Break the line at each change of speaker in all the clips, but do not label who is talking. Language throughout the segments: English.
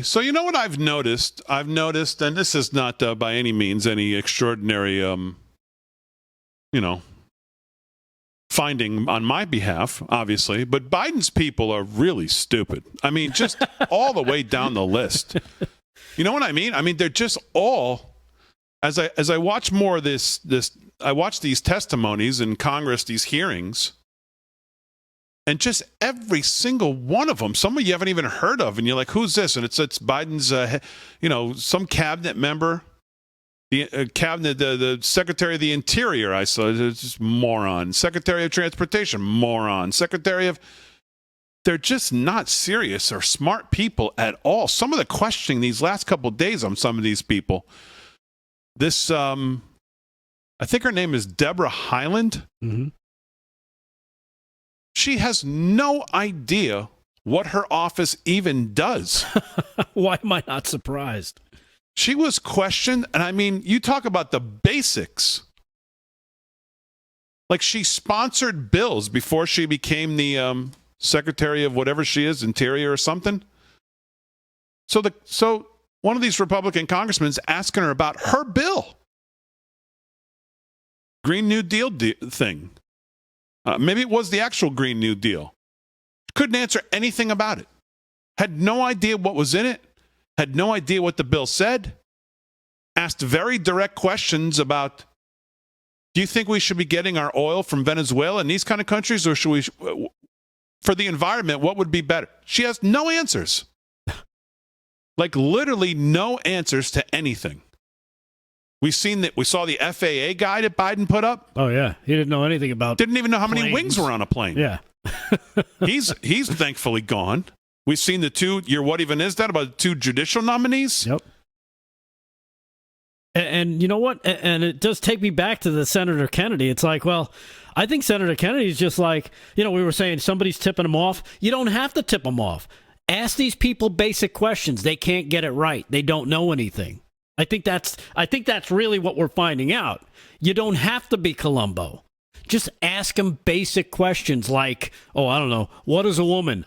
So you know what I've noticed? And this is not by any means any extraordinary, finding on my behalf, obviously, but Biden's people are really stupid. I mean, just all the way down the list. You know what I mean? I mean, they're just all, as I watch more of this, I watch these testimonies in Congress, these hearings, and just every single one of them, some of you haven't even heard of, and you're like, who's this? And it's Biden's, some cabinet member, the Secretary of the Interior, I saw, it's just moron. Secretary of Transportation, moron. They're just not serious or smart people at all. Some of the questioning these last couple of days on some of these people. This, I think her name is Deborah Hyland.
Mm-hmm.
She has no idea what her office even does.
Why am I not surprised?
She was questioned, and I mean, you talk about the basics. Like, she sponsored bills before she became the secretary of whatever she is, Interior or something. So one of these Republican congressmen's asking her about her bill. Green New Deal thing. Maybe it was the actual Green New Deal. Couldn't answer anything about it. Had no idea what was in it. Had no idea what the bill said. Asked very direct questions about, do you think we should be getting our oil from Venezuela and these kind of countries, or should we, for the environment, what would be better? She has no answers. Like, literally no answers to anything. We saw the FAA guide that Biden put up.
Oh yeah, he didn't know anything about.
Didn't even know how many
planes.
wings were on a plane.
Yeah,
he's thankfully gone. We've seen the two. What even is that about 2 judicial nominees?
Yep. And you know what? And it does take me back to the Senator Kennedy. It's like, well, I think Senator Kennedy's just like, we were saying somebody's tipping him off. You don't have to tip them off. Ask these people basic questions. They can't get it right. They don't know anything. I think that's really what we're finding out. You don't have to be Columbo. Just ask them basic questions like, I don't know, what is a woman?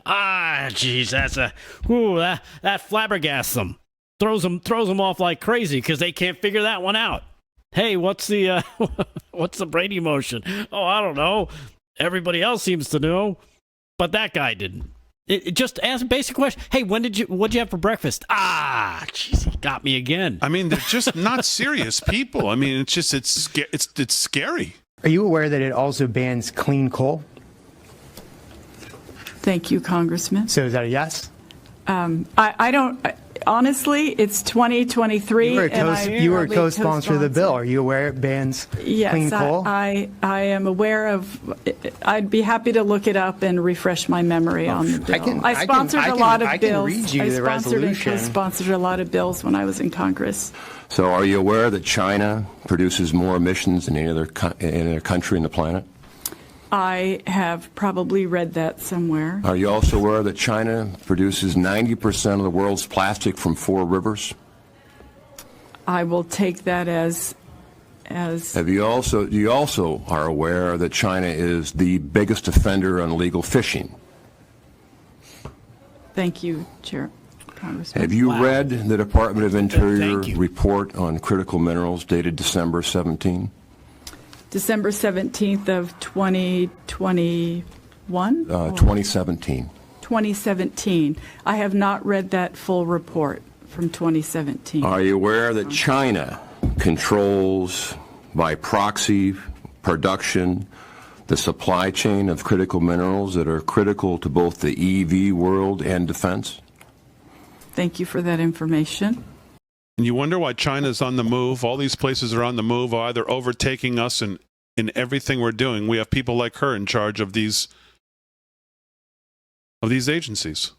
Geez, that flabbergasts them. Throws them off like crazy because they can't figure that one out. Hey, what's the Brady motion? I don't know. Everybody else seems to know, but that guy didn't. It just ask a basic question. Hey, what'd you have for breakfast? Jeez, he got me again.
I mean, they're just not serious people. I mean, it's scary.
Are you aware that it also bans clean coal?
Thank you, Congressman.
So is that a yes?
I don't. Honestly, it's 2023.
You were a co-sponsor of the bill. Are you aware it bans clean coal?
I am aware of. I'd be happy to look it up and refresh my memory on the bill. I sponsored a lot of bills.
Read you the resolution.
I co-sponsored a lot of bills when I was in Congress.
So are you aware that China produces more emissions than any other country on the planet?
I have probably read that somewhere.
Are you also aware that China produces 90% of the world's plastic from 4 rivers?
I will take that as.
You also are aware that China is the biggest offender on illegal fishing?
Thank you, Chair. Congressman.
Have you read the Department of Interior report on critical minerals dated December 17?
December 17th of 2021?
2017.
2017. I have not read that full report from 2017.
Are you aware that China controls by proxy production the supply chain of critical minerals that are critical to both the EV world and defense?
Thank you for that information.
And you wonder why China's on the move. All these places are on the move, either overtaking us in everything we're doing. We have people like her in charge of these agencies.